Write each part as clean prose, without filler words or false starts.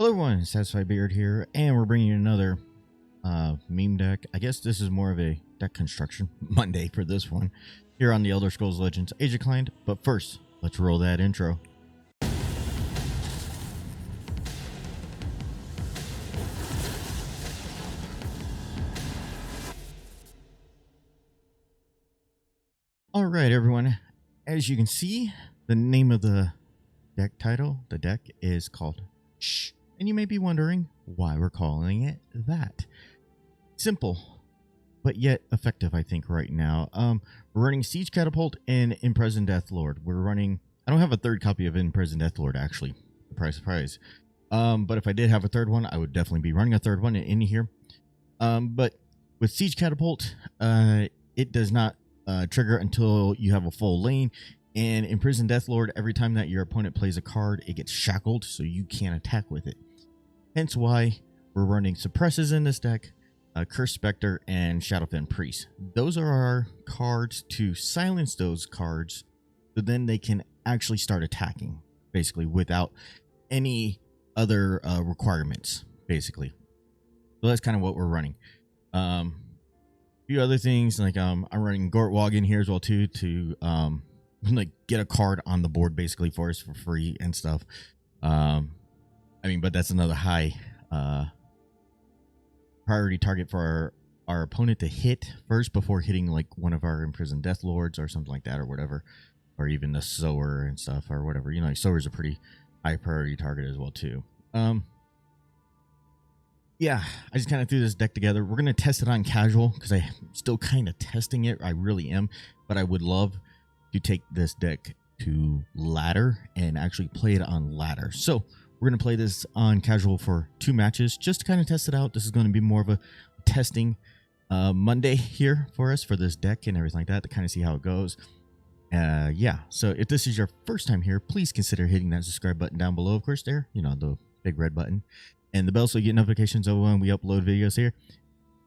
Hello everyone, SatisfiedBeard here, and we're bringing you another meme deck. I guess this is more of a deck construction Monday for this one, here on the Elder Scrolls Legends Age of Client. But first, let's roll that intro. Alright everyone, as you can see, the name of the deck title, the deck is called Shh. And you may be wondering why we're calling it that. Simple, but yet effective, I think, right now. We're running Siege Catapult and Imprisoned Deathlord. We're running... I don't have a third copy of Imprisoned Deathlord, actually. Surprise, surprise. But if I did have a third one, I would definitely be running a third one in here. But with Siege Catapult, it does not trigger until you have a full lane. And Imprisoned Deathlord, every time that your opponent plays a card, it gets shackled, so you can't attack with it. Hence why we're running Suppresses in this deck, Cursed Spectre, and Shadowfen Priest. Those are our cards to silence those cards, so then they can actually start attacking, basically, without any other requirements, basically. So that's kind of what we're running. A few other things, like I'm running Gortwog in here as well, too, to like get a card on the board, basically, for us for free and stuff. I mean, but that's another high priority target for our opponent to hit first before hitting like one of our Imprisoned Deathlords or something like that, or whatever, or even the Sower and stuff or whatever. You know, like Sower's a pretty high priority target as well too. Yeah, I just kind of threw this deck together. We're gonna test it on casual because I'm still kind of testing it. I really am, but I would love to take this deck to ladder and actually play it on ladder. So we're going to play this on casual for 2 matches just to kind of test it out. This is going to be more of a testing Monday here for us for this deck and everything like that to kind of see how it goes. Yeah, so if this is your first time here, please consider hitting that subscribe button down below, of course, there, you know, the big red button, and the bell so you get notifications of when we upload videos here.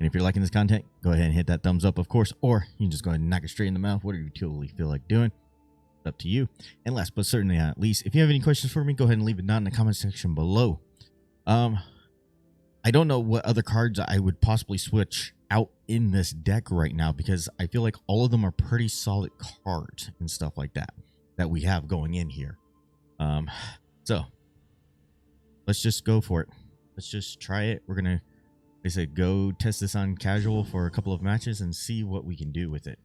And if you're liking this content, go ahead and hit that thumbs up, of course, or you can just go ahead and knock it straight in the mouth, whatever you totally feel like doing. Up to you. And last but certainly not least, if you have any questions for me, go ahead and leave it down in the comment section below. I don't know what other cards I would possibly switch out in this deck right now, because I feel like all of them are pretty solid cards and stuff like that we have going in here. So let's just go for it. Let's just try it. We're gonna, they said, go test this on casual for a couple of matches and see what we can do with it.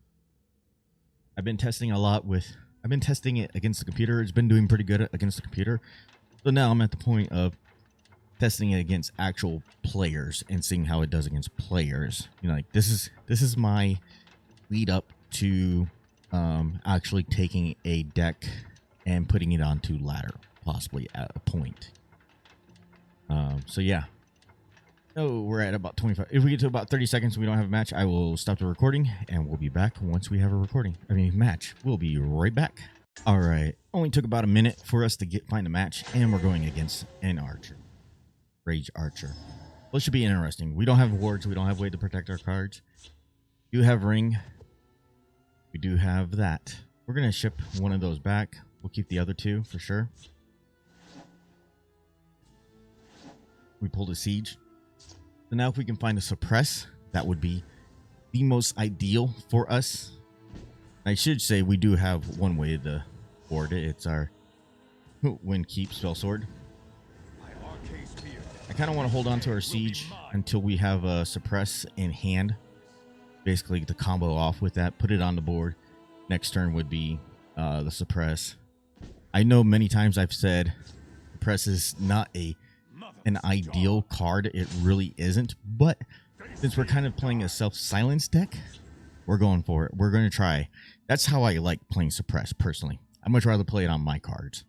I've been testing a lot with, I've been testing it against the computer. It's been doing pretty good against the computer. So now I'm at the point of testing it against actual players and seeing how it does against players. You know, like this is my lead up to actually taking a deck and putting it onto ladder, possibly at a point. So yeah. So we're at about 25. If we get to about 30 seconds and we don't have a match, I will stop the recording and we'll be back once we have a match. We'll be right back. All right. Only took about a minute for us to find a match, and we're going against an archer. Rage Archer. Well, it should be interesting. We don't have wards. We don't have way to protect our cards. We do have ring. We do have that. We're going to ship one of those back. We'll keep the other 2 for sure. We pulled a siege. So now if we can find a suppress, that would be the most ideal for us. I should say we do have one way to board it. It's our Wind Keep Spell Sword. I kind of want to hold on to our siege until we have a suppress in hand. Basically the combo off with that, put it on the board. Next turn would be the suppress. I know many times I've said suppress is not an ideal card. It really isn't, but since we're kind of playing a self-silence deck, we're going for it. We're going to try. That's how I like playing suppress personally. I'd much rather play it on my cards,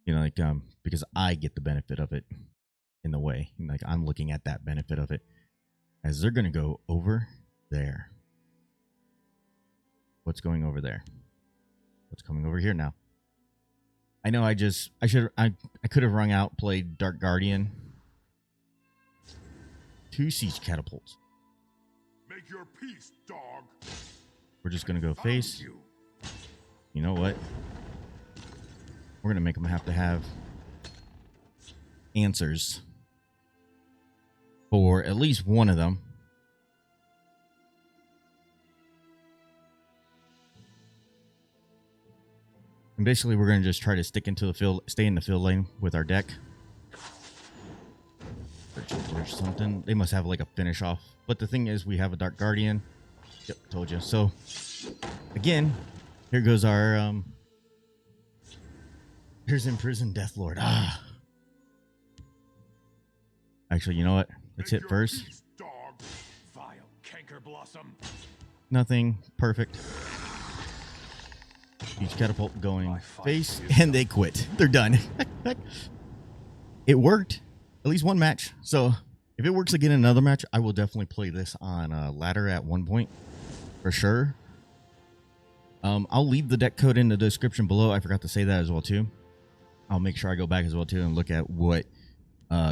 you know, like because I get the benefit of it in the way, like I'm looking at that benefit of it, as they're going to go over there. What's going over there? What's coming over here now? I know I could have rung out, played Dark Guardian. 2 Siege Catapults. Make your peace, dog. We're just going to go face. You know what? We're going to make them have to have answers for at least one of them. And basically, we're going to just try to stick into the field, stay in the field lane with our deck. Or something. They must have like a finish off. But the thing is, we have a Dark Guardian. Yep, told you. So, again, here goes our here's Imprisoned Deathlord. Ah. Actually, you know what? Let's hit first. Peace, dog. Vile canker blossom. Nothing. Perfect. Each catapult going face, and they quit. They're done. It worked. At least one match. So if it works again in another match, I will definitely play this on a ladder at one point. For sure. I'll leave the deck code in the description below. I forgot to say that as well too. I'll make sure I go back as well too and look at what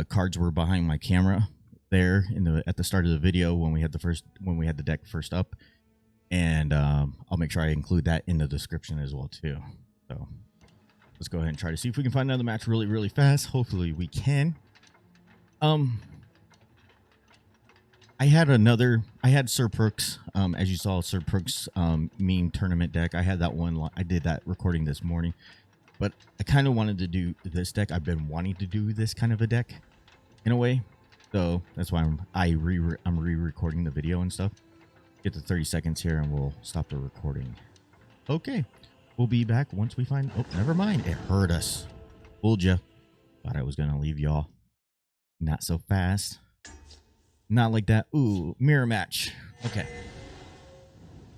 cards were behind my camera there at the start of the video when we had the deck first up. And I'll make sure I include that in the description as well too. So let's go ahead and try to see if we can find another match really, really fast. Hopefully we can. I had Sir Prook's, as you saw, Sir Prook's meme tournament deck. I had that one. I did that recording this morning, but I kind of wanted to do this deck. I've been wanting to do this kind of a deck in a way. So that's why I'm re-recording the video and stuff. Get to 30 seconds here and we'll stop the recording. Okay. We'll be back once we find... Oh, never mind. It hurt us. Fooled ya. Thought I was going to leave y'all. Not so fast. Not like that. Ooh, mirror match. Okay.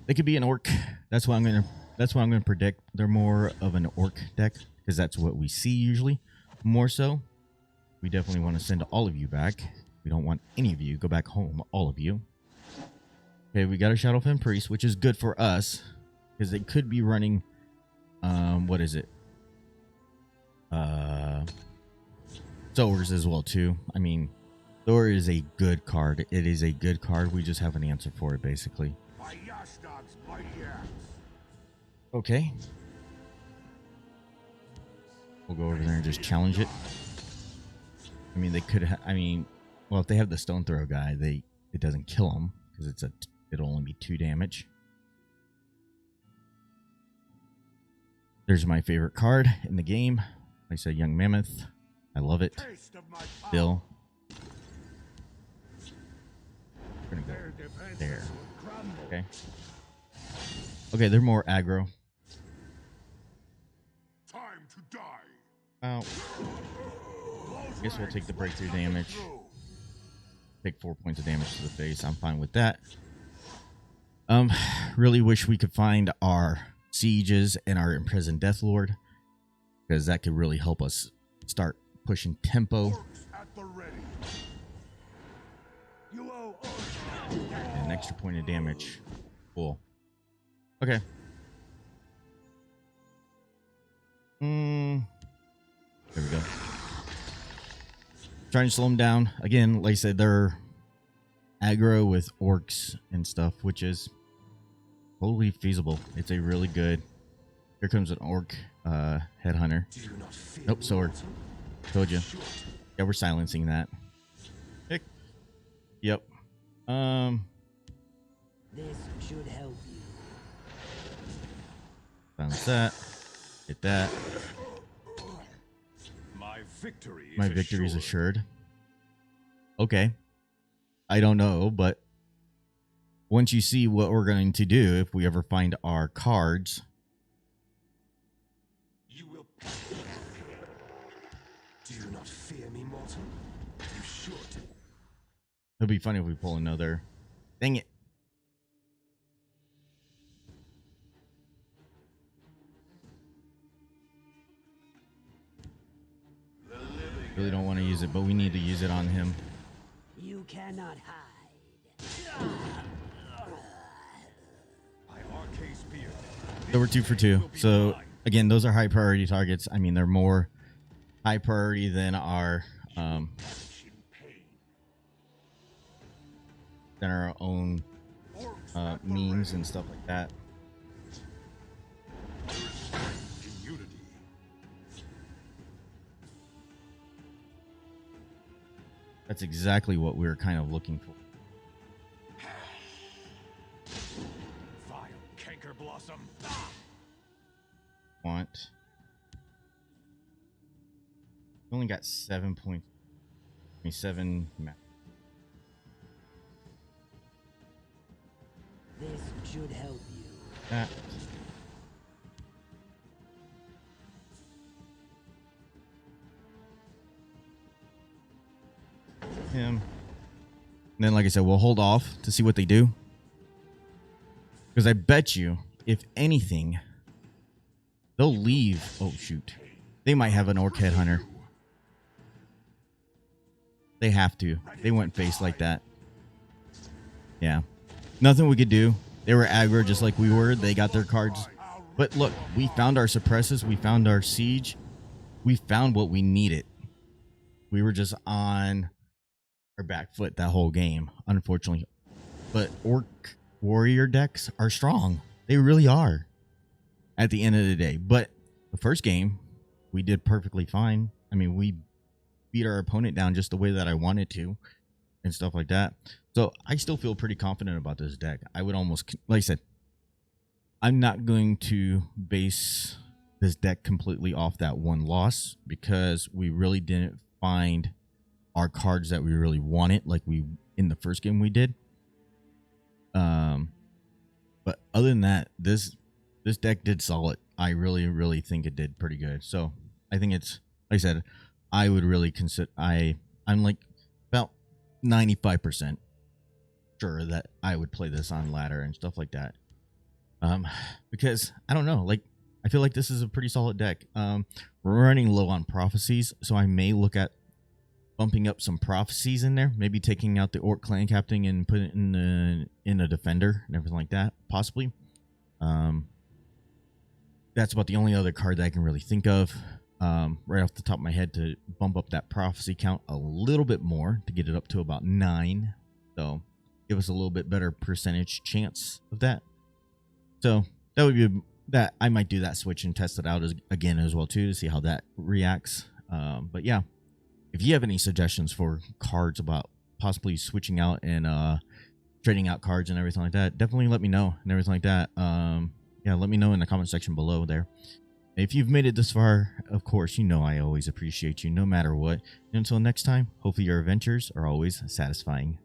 They could be an orc. That's what I'm gonna predict. They're more of an orc deck because that's what we see usually. More so. We definitely want to send all of you back. We don't want any of you. Go back home, all of you. Okay, we got a Shadowfen Priest, which is good for us because they could be running. What is it? Sowers as well too. I mean, Thor is a good card. It is a good card. We just have an answer for it, basically. Okay. We'll go over there and just challenge it. I mean, they could. Well, if they have the Stone Throw guy, it doesn't kill them because it'll only be 2 damage. There's my favorite card in the game. Like I said, Young Mammoth. I love it. Still. We're gonna go there. Okay. Okay, they're more aggro. Time to die. Oh. I guess we'll take the breakthrough damage. Take 4 points of damage to the face. I'm fine with that. Really wish we could find our sieges and our Imprisoned Deathlord, because that could really help us start pushing tempo. And an extra point of damage. Cool. Okay. There we go. Trying to slow them down. Again, like I said, they're aggro with orcs and stuff, which is totally feasible. It's a really good... Here comes an orc headhunter. Nope, sword. Told you. Yeah, we're silencing that. Pick. Yep. This should help you. Silence that. Hit that. My victory is assured. Okay. I don't know, but once you see what we're going to do, if we ever find our cards, You will. Do you not fear me, mortal? You should. it'll be funny if we pull another. Dang it. Really don't want to use it, but we need to use it on him. You cannot hide. So we're 2 for 2. So again, those are high priority targets. I mean, they're more high priority than our own memes and stuff like that. That's exactly what we were kind of looking for. Vile canker blossom. Want. We only got 7 points. 7 map. This should help you. That. Him. And then, like I said, we'll hold off to see what they do. Because I bet you, if anything, they'll leave. Oh, shoot. They might have an Orc Headhunter. They have to. They went face like that. Yeah. Nothing we could do. They were aggro just like we were. They got their cards. But look, we found our suppresses. We found our siege. We found what we needed. We were just on our back foot that whole game, unfortunately. But Orc Warrior decks are strong. They really are at the end of the day. But the first game, we did perfectly fine. I mean, we beat our opponent down just the way that I wanted to and stuff like that. So I still feel pretty confident about this deck. I would almost, like I said, I'm not going to base this deck completely off that one loss because we really didn't find our cards that we really wanted like we in the first game we did. But other than that, this deck did solid. I really think it did pretty good. So I think it's, like I said, I would really consider, I'm like about 95% sure that I would play this on ladder and stuff like that. Because I don't know, like I feel like this is a pretty solid deck. We're running low on prophecies, so I may look at bumping up some prophecies in there, maybe taking out the Orc Clan Captain and put it in a defender and everything like that, possibly. That's about the only other card that I can really think of right off the top of my head to bump up that prophecy count a little bit more to get it up to about 9. So give us a little bit better percentage chance of that. So that would be that. I might do that switch and test it out again as well too to see how that reacts. But yeah, if you have any suggestions for cards about possibly switching out and trading out cards and everything like that, definitely let me know and everything like that. Yeah, let me know in the comment section below there. If you've made it this far, of course, you know I always appreciate you no matter what. And until next time, hopefully your adventures are always satisfying.